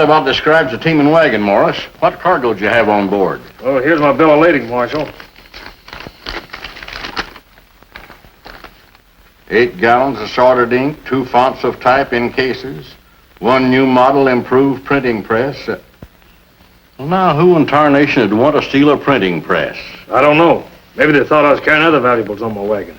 about describes the team and wagon, Morris. What cargo did you have on board? Well, here's my bill of lading, Marshal. 8 gallons of sorted ink, 2 fonts of type in cases, 1 new model improved printing press. Well, now, who in tarnation would want to steal a printing press? I don't know. Maybe they thought I was carrying other valuables on my wagon.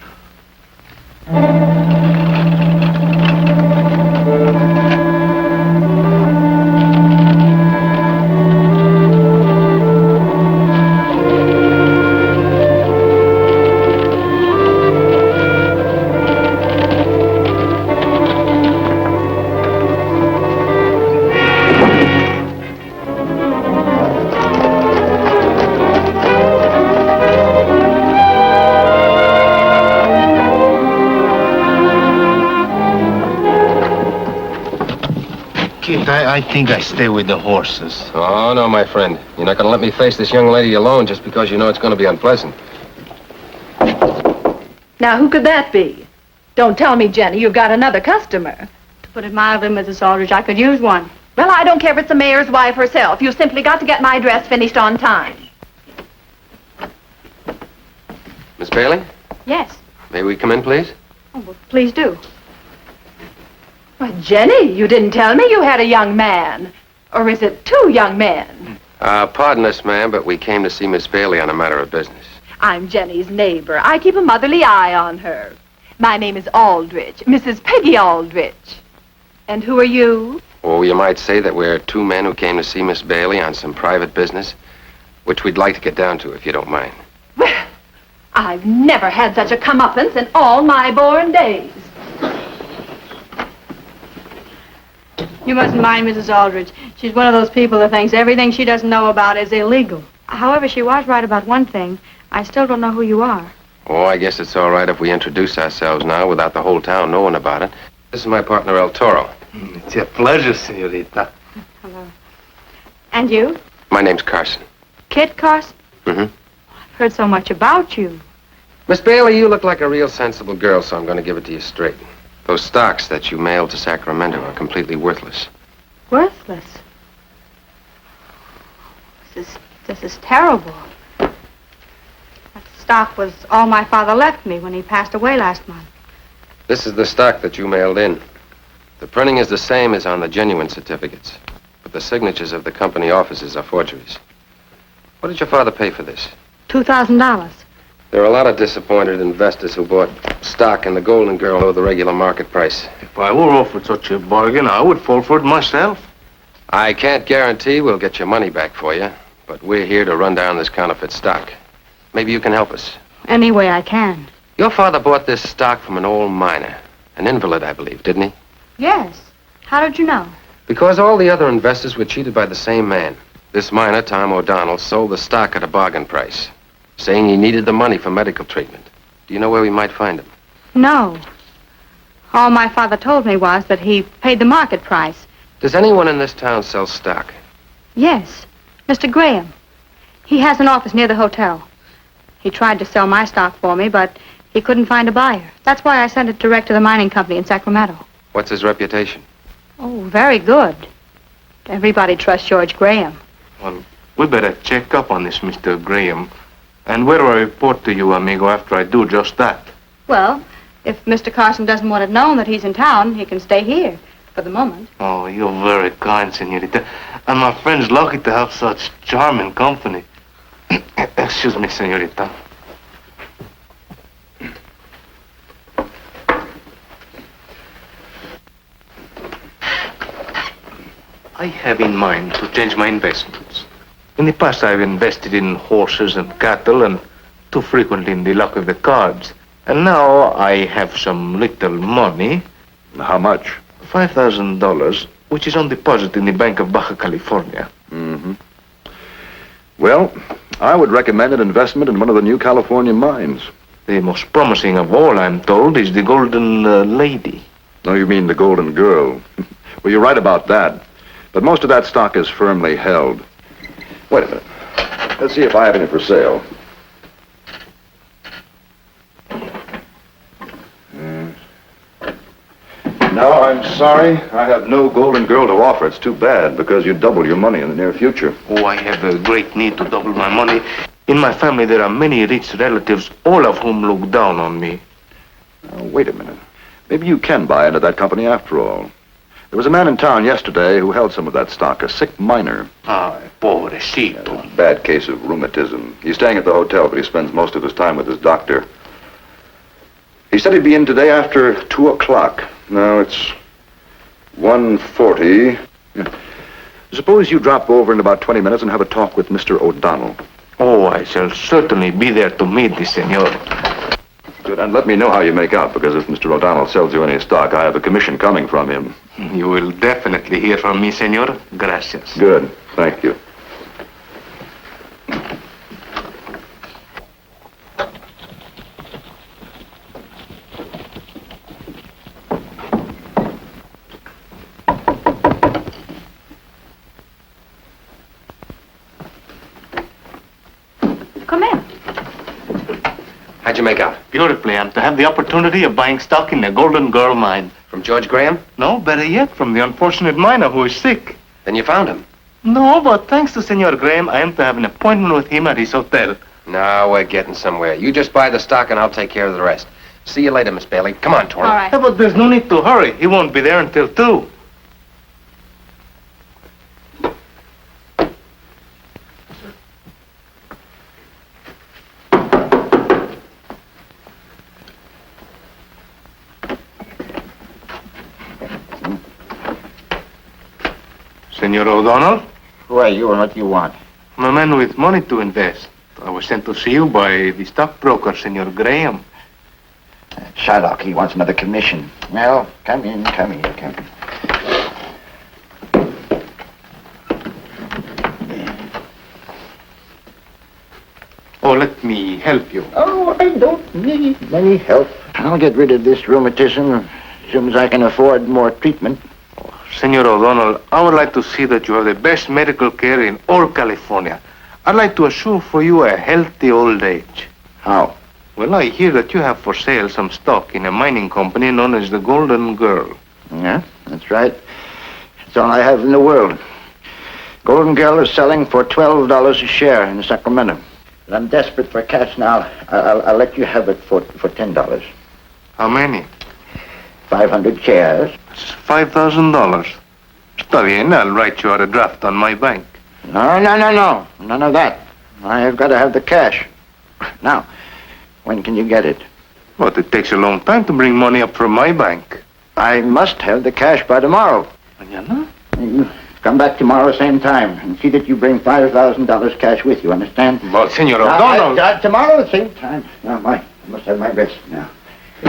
I think I stay with the horses. Oh, no, my friend. You're not going to let me face this young lady alone just because you know it's going to be unpleasant. Now, who could that be? Don't tell me, Jenny, you've got another customer. To put it mildly, Mrs. Aldrich, I could use one. Well, I don't care if it's the mayor's wife herself. You've simply got to get my dress finished on time. Miss Bailey? Yes. May we come in, please? Oh, well, please do. Why, Jenny, you didn't tell me you had a young man. Or is it 2 young men? Pardon us, ma'am, but we came to see Miss Bailey on a matter of business. I'm Jenny's neighbor. I keep a motherly eye on her. My name is Aldrich, Mrs. Peggy Aldrich. And who are you? Oh, you might say that we're 2 men who came to see Miss Bailey on some private business, which we'd like to get down to, if you don't mind. Well, I've never had such a comeuppance in all my born days. You mustn't mind Mrs. Aldrich. She's one of those people that thinks everything she doesn't know about is illegal. However, she was right about one thing. I still don't know who you are. Oh, I guess it's all right if we introduce ourselves now without the whole town knowing about it. This is my partner, El Toro. It's a pleasure, senorita. Hello. And you? My name's Carson. Kit Carson? Mm-hmm. I've heard so much about you. Miss Bailey, you look like a real sensible girl, so I'm going to give it to you straight. Those stocks that you mailed to Sacramento are completely worthless. Worthless? This is terrible. That stock was all my father left me when he passed away last month. This is the stock that you mailed in. The printing is the same as on the genuine certificates, but the signatures of the company offices are forgeries. What did your father pay for this? $2,000. There are a lot of disappointed investors who bought stock in the Golden Girl below the regular market price. If I were offered such a bargain, I would fall for it myself. I can't guarantee we'll get your money back for you, but we're here to run down this counterfeit stock. Maybe you can help us. Any way I can. Your father bought this stock from an old miner, an invalid, I believe, didn't he? Yes. How did you know? Because all the other investors were cheated by the same man. This miner, Tom O'Donnell, sold the stock at a bargain price, saying he needed the money for medical treatment. Do you know where we might find him? No. All my father told me was that he paid the market price. Does anyone in this town sell stock? Yes. Mr. Graham. He has an office near the hotel. He tried to sell my stock for me, but he couldn't find a buyer. That's why I sent it direct to the mining company in Sacramento. What's his reputation? Oh, very good. Everybody trusts George Graham. Well, we better check up on this, Mr. Graham. And where do I report to you, amigo, after I do just that? Well, if Mr. Carson doesn't want it known that he's in town, he can stay here for the moment. Oh, you're very kind, senorita. And my friend's lucky to have such charming company. Excuse me, senorita. I have in mind to change my investments. In the past, I've invested in horses and cattle and too frequently in the luck of the cards. And now I have some little money. How much? $5,000, which is on deposit in the Bank of Baja California. Mm-hmm. Well, I would recommend an investment in one of the new California mines. The most promising of all, I'm told, is the Golden Lady. No, you mean the Golden Girl. Well, you're right about that. But most of that stock is firmly held. Wait a minute. Let's see if I have any for sale. No, I'm sorry. I have no golden girl to offer. It's too bad because you double your money in the near future. Oh, I have a great need to double my money. In my family, there are many rich relatives, all of whom look down on me. Wait a minute. Maybe you can buy into that company after all. There was a man in town yesterday who held some of that stock, a sick miner. Ah, pobrecito. Bad case of rheumatism. He's staying at the hotel, but he spends most of his time with his doctor. He said he'd be in today after 2 o'clock. Now it's 1:40. Suppose you drop over in about 20 minutes and have a talk with Mr. O'Donnell. Oh, I shall certainly be there to meet the senor. Good, and let me know how you make out, because if Mr. O'Donnell sells you any stock, I have a commission coming from him. You will definitely hear from me, senor. Gracias. Good, thank you. Come in. How'd you make out? Beautifully. I'm to have the opportunity of buying stock in the Golden Girl mine. From George Graham? No, better yet, from the unfortunate miner who is sick. Then you found him. No, but thanks to Senor Graham, I am to have an appointment with him at his hotel. Now we're getting somewhere. You just buy the stock and I'll take care of the rest. See you later, Miss Bailey. Come on, Toro. All right. Yeah, but there's no need to hurry. He won't be there until 2. Senor O'Donnell? Who are you and what do you want? I'm a man with money to invest. I was sent to see you by the stockbroker, Senor Graham. Shylock, he wants another commission. Well, come in. Oh, let me help you. Oh, I don't need any help. I'll get rid of this rheumatism as soon as I can afford more treatment. Senor O'Donnell, I would like to see that you have the best medical care in all California. I'd like to assure for you a healthy old age. How? Well, I hear that you have for sale some stock in a mining company known as the Golden Girl. Yeah, that's right. That's all I have in the world. Golden Girl is selling for $12 a share in Sacramento. But I'm desperate for cash now. I'll let you have it for $10. How many? 500 shares. It's $5,000. Está bien, I'll write you out a draft on my bank. No. None of that. I've got to have the cash. Now, when can you get it? But it takes a long time to bring money up from my bank. I must have the cash by tomorrow. Mañana? You come back tomorrow, same time, and see that you bring $5,000 cash with you, understand? But, Senor Now, O'Donnell... tomorrow, same time. Now, I must have my rest now.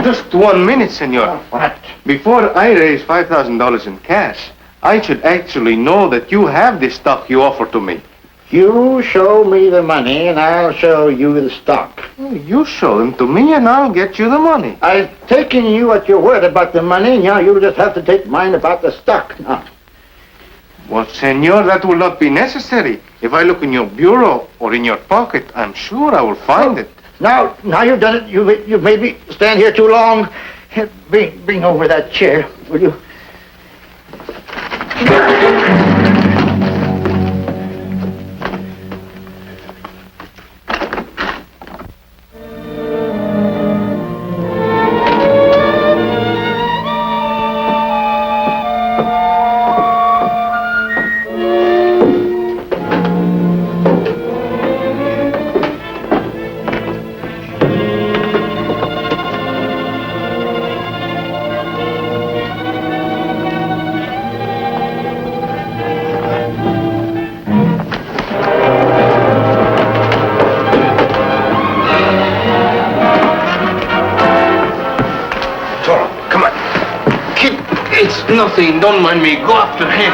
Just 1 minute, senor. Oh, what? Before I raise $5,000 in cash, I should actually know that you have the stock you offer to me. You show me the money, and I'll show you the stock. You show them to me, and I'll get you the money. I've taken you at your word about the money, now you just have to take mine about the stock. Now, Well, senor, that will not be necessary. If I look in your bureau or in your pocket, I'm sure I will find it. Now you've done it. You've made me stand here too long. Bring over that chair, will you? It's nothing. Don't mind me. Go after him.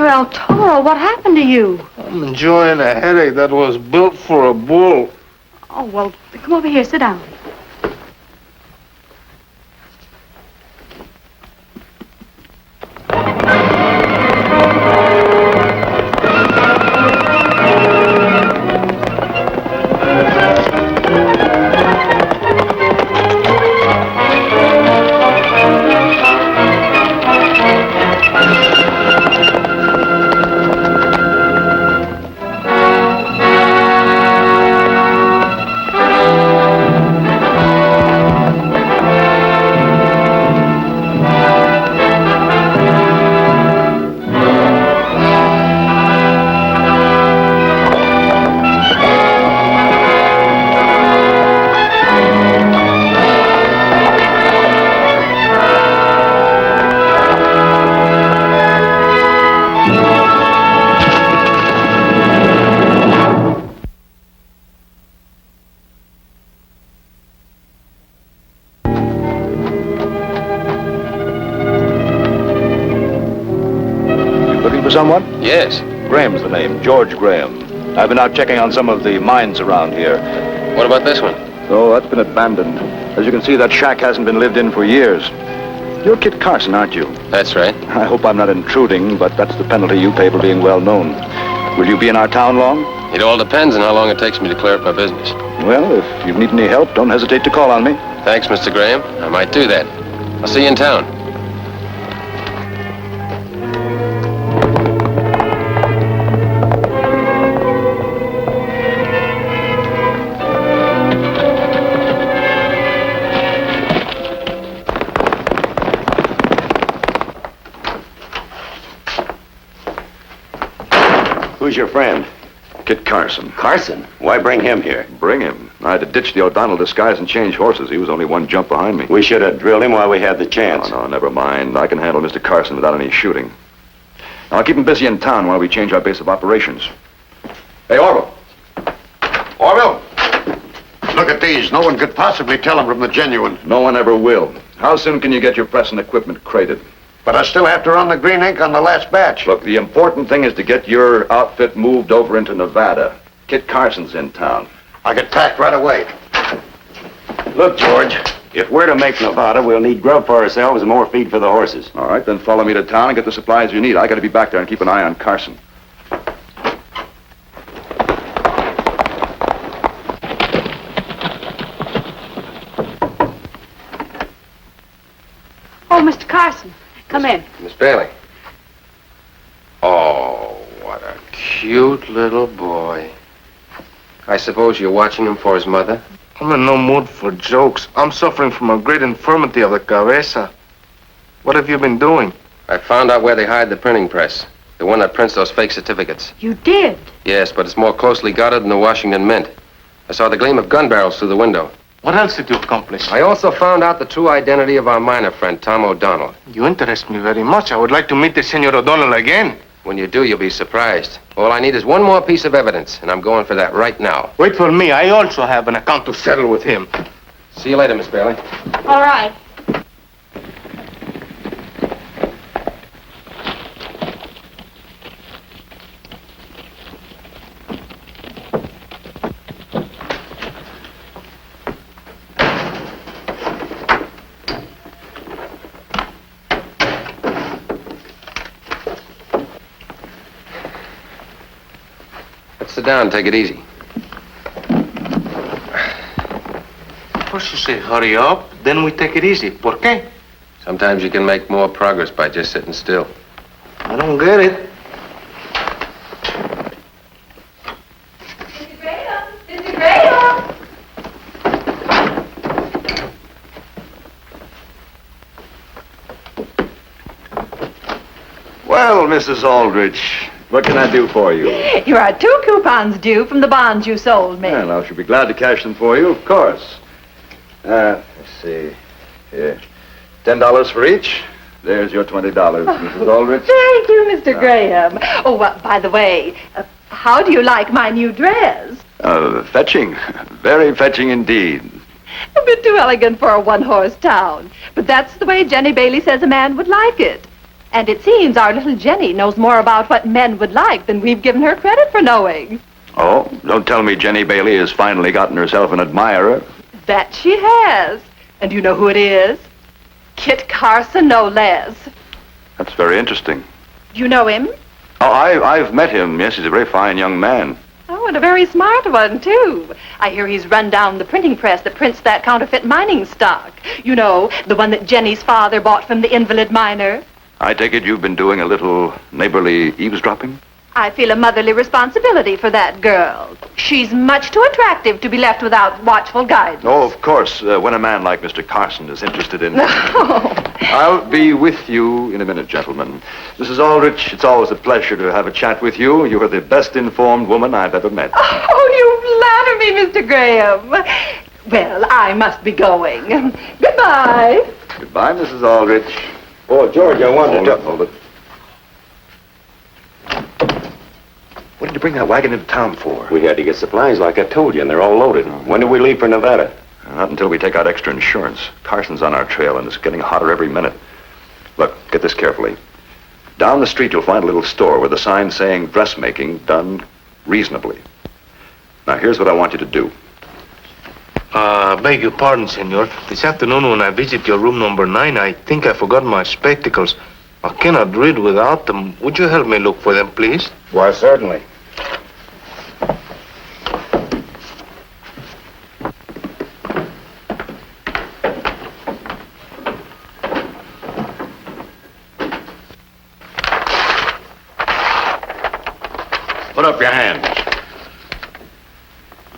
Senor El Toro, what happened to you? I'm enjoying a headache that was built for a bull. Oh, well, come over here. Sit down. Someone? Yes. Graham's the name, George Graham. I've been out checking on some of the mines around here. What about this one? Oh, that's been abandoned. As you can see, that shack hasn't been lived in for years. You're Kit Carson, aren't you? That's right. I hope I'm not intruding, but that's the penalty you pay for being well known. Will you be in our town long? It all depends on how long it takes me to clear up my business. Well, if you need any help, don't hesitate to call on me. Thanks, Mr. Graham. I might do that. I'll see you in town. Who's your friend? Kit Carson. Carson? Why bring him here? Bring him. I had to ditch the O'Donnell disguise and change horses. He was only one jump behind me. We should have drilled him while we had the chance. No, never mind. I can handle Mr. Carson without any shooting. Now, I'll keep him busy in town while we change our base of operations. Hey, Orville. Orville! Look at these. No one could possibly tell them from the genuine. No one ever will. How soon can you get your press and equipment crated? But I still have to run the green ink on the last batch. Look, the important thing is to get your outfit moved over into Nevada. Kit Carson's in town. I get packed right away. Look, George, if we're to make Nevada, we'll need grub for ourselves and more feed for the horses. All right, then follow me to town and get the supplies you need. I got to be back there and keep an eye on Carson. Oh, Mr. Carson, come in. Miss Bailey. Oh, what a cute little boy. I suppose you're watching him for his mother? I'm in no mood for jokes. I'm suffering from a great infirmity of the cabeza. What have you been doing? I found out where they hide the printing press. The one that prints those fake certificates. You did? Yes, but it's more closely guarded than the Washington Mint. I saw the gleam of gun barrels through the window. What else did you accomplish? I also found out the true identity of our miner friend, Tom O'Donnell. You interest me very much. I would like to meet the Senor O'Donnell again. When you do, you'll be surprised. All I need is one more piece of evidence, and I'm going for that right now. Wait for me. I also have an account to settle with him. See you later, Miss Bailey. All right. Sit down and take it easy. First you say hurry up, then we take it easy. ¿Por qué? Sometimes you can make more progress by just sitting still. I don't get it. Mr. Graham! Mr. Graham! Well, Mrs. Aldrich, what can I do for you? You are 2 coupons due from the bonds you sold me. Well, I should be glad to cash them for you, of course. Let's see. Here. $10 for each. There's your $20, Mrs. Aldrich. Thank you, Mr. Graham. Oh, by the way, how do you like my new dress? Fetching. Very fetching indeed. A bit too elegant for a one-horse town. But that's the way Jenny Bailey says a man would like it. And it seems our little Jenny knows more about what men would like than we've given her credit for knowing. Oh, don't tell me Jenny Bailey has finally gotten herself an admirer. That she has. And you know who it is? Kit Carson, no less. That's very interesting. You know him? Oh, I've met him. Yes, he's a very fine young man. Oh, and a very smart one, too. I hear he's run down the printing press that prints that counterfeit mining stock. You know, the one that Jenny's father bought from the invalid miner. I take it you've been doing a little neighborly eavesdropping? I feel a motherly responsibility for that girl. She's much too attractive to be left without watchful guidance. Oh, of course, when a man like Mr. Carson is interested in... Oh. I'll be with you in a minute, gentlemen. Mrs. Aldrich, it's always a pleasure to have a chat with you. You are the best informed woman I've ever met. Oh, you flatter me, Mr. Graham. Well, I must be going. Goodbye. Goodbye, Mrs. Aldrich. Oh, George, I wanted to... Hold it. What did you bring that wagon into town for? We had to get supplies like I told you, and they're all loaded. When do we leave for Nevada? Not until we take out extra insurance. Carson's on our trail, and it's getting hotter every minute. Look, get this carefully. Down the street, you'll find a little store with a sign saying dressmaking done reasonably. Now, here's what I want you to do. Beg your pardon, senor. This afternoon when I visit your room number 9, I think I forgot my spectacles. I cannot read without them. Would you help me look for them, please? Why, certainly. Put up your hands.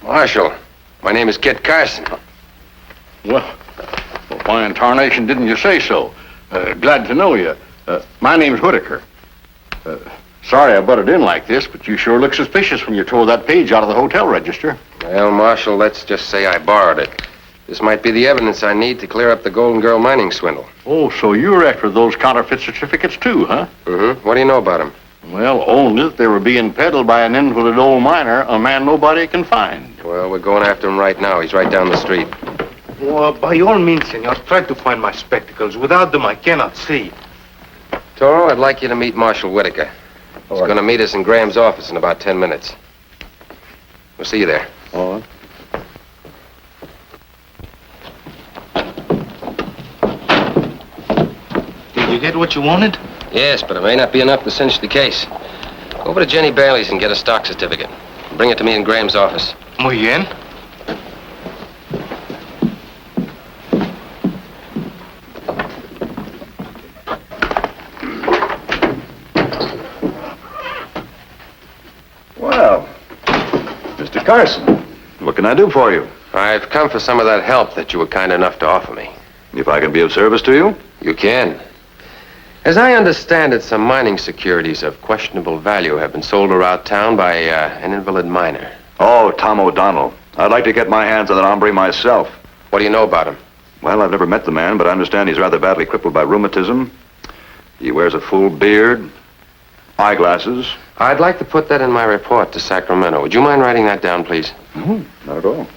Marshal, my name is Kit Carson. Well, why in tarnation didn't you say so? Glad to know you. My name's Whitaker. Sorry I butted in like this, but you sure look suspicious when you tore that page out of the hotel register. Well, Marshal, let's just say I borrowed it. This might be the evidence I need to clear up the Golden Girl mining swindle. Oh, so you're after those counterfeit certificates too, huh? Mm-hmm. What do you know about them? Well, only that they were being peddled by an invalid old miner, a man nobody can find. Well, we're going after him right now. He's right down the street. Well, by all means, senor, try to find my spectacles. Without them, I cannot see. Toro, I'd like you to meet Marshal Whitaker. He's going to meet us in Graham's office in about 10 minutes. We'll see you there. All right. Did you get what you wanted? Yes, but it may not be enough to cinch the case. Go over to Jenny Bailey's and get a stock certificate. Bring it to me in Graham's office. Muy bien. Well, Mr. Carson, what can I do for you? I've come for some of that help that you were kind enough to offer me. If I can be of service to you? You can. As I understand it, some mining securities of questionable value have been sold around town by an invalid miner. Oh, Tom O'Donnell. I'd like to get my hands on that hombre myself. What do you know about him? Well, I've never met the man, but I understand he's rather badly crippled by rheumatism. He wears a full beard, eyeglasses. I'd like to put that in my report to Sacramento. Would you mind writing that down, please? Not at all.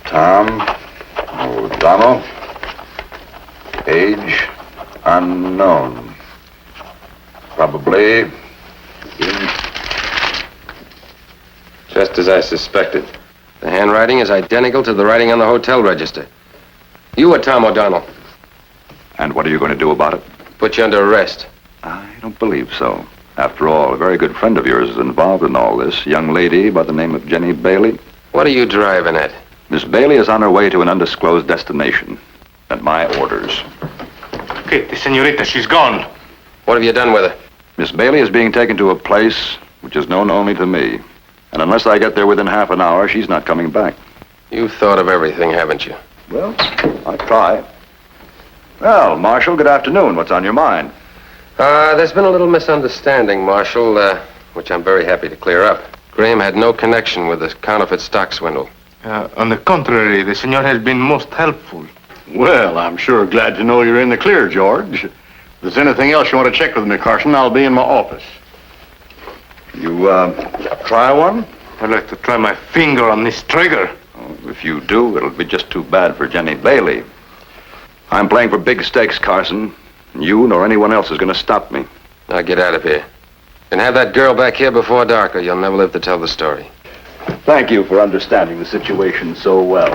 Tom O'Donnell, age unknown. Probably Just as I suspected. The handwriting is identical to the writing on the hotel register. You are Tom O'Donnell. And what are you going to do about it? Put you under arrest. I don't believe so. After all, a very good friend of yours is involved in all this. A young lady by the name of Jenny Bailey. What are you driving at? Miss Bailey is on her way to an undisclosed destination. At my orders. Okay, the senorita, she's gone. What have you done with her? Miss Bailey is being taken to a place which is known only to me. And unless I get there within half an hour, she's not coming back. You've thought of everything, haven't you? Well, I try. Well, Marshal, good afternoon. What's on your mind? There's been a little misunderstanding, Marshal, which I'm very happy to clear up. Graham had no connection with the counterfeit stock swindle. On the contrary, the senor has been most helpful. Well, I'm sure glad to know you're in the clear, George. If there's anything else you want to check with me, Carson, I'll be in my office. You, try one? I'd like to try my finger on this trigger. Oh, if you do, it'll be just too bad for Jenny Bailey. I'm playing for big stakes, Carson. You nor anyone else is going to stop me. Now get out of here. And have that girl back here before dark, or you'll never live to tell the story. Thank you for understanding the situation so well.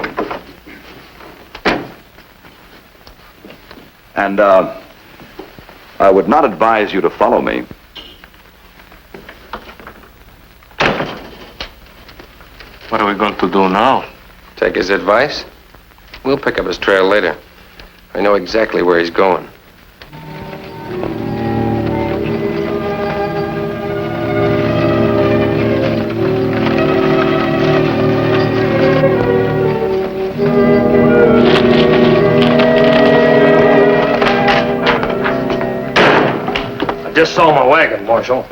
And, I would not advise you to follow me. What are we going to do now? Take his advice? We'll pick up his trail later. I know exactly where he's going. I just saw my wagon, Marshal.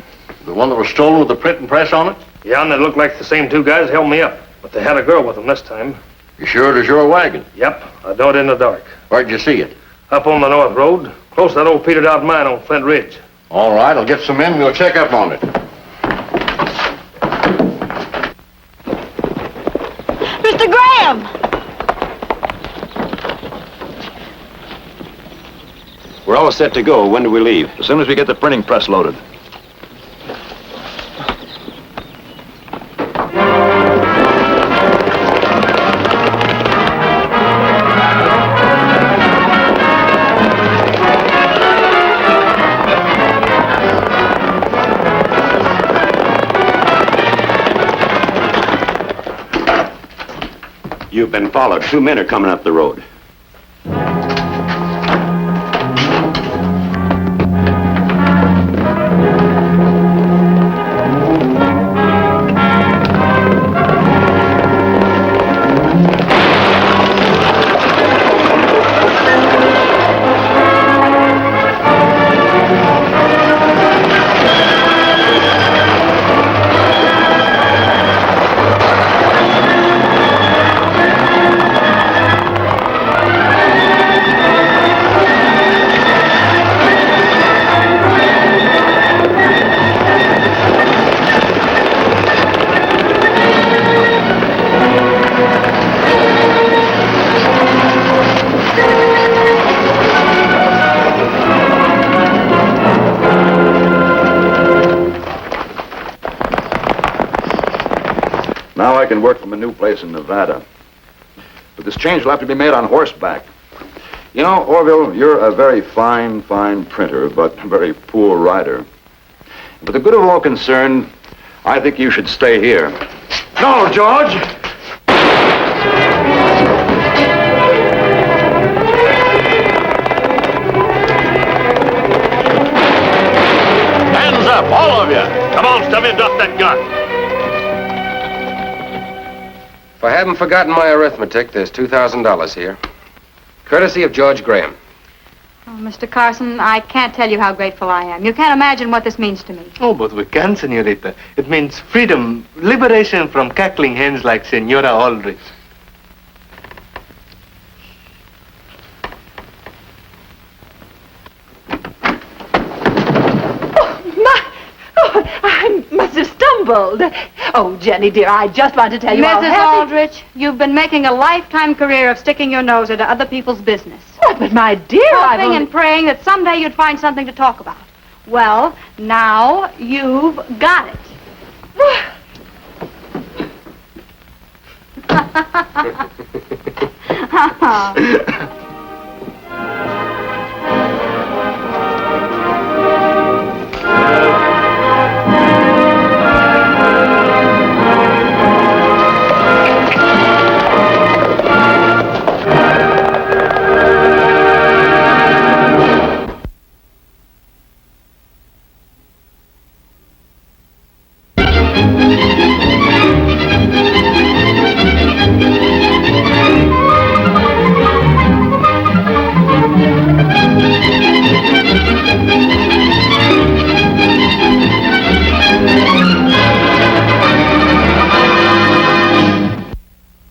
The one that was stolen with the printing press on it? Yeah, and they looked like the same two guys held me up. But they had a girl with them this time. You sure it is your wagon? Yep, I know it in the dark. Where'd you see it? Up on the North Road, close to that old petered out mine on Flint Ridge. All right, I'll get some men. We'll check up on it. Mr. Graham! We're all set to go. When do we leave? As soon as we get the printing press loaded. You've been followed. 2 men are coming up the road. Now I can work from a new place in Nevada. But this change will have to be made on horseback. You know, Orville, you're a very fine printer, but a very poor rider. For the good of all concerned, I think you should stay here. No, George! Hands up, all of you! Come on, Stubby, and drop that gun. If I haven't forgotten my arithmetic, there's $2,000 here. Courtesy of George Graham. Oh, Mr. Carson, I can't tell you how grateful I am. You can't imagine what this means to me. Oh, but we can, Senorita. It means freedom, liberation from cackling hens like Senora Aldrich. I must have stumbled. Oh, Jenny, dear, I just want to tell you how Mrs. happy... Aldrich, you've been making a lifetime career of sticking your nose into other people's business. But my dear, Hoping and praying that someday you'd find something to talk about. Well, now you've got it.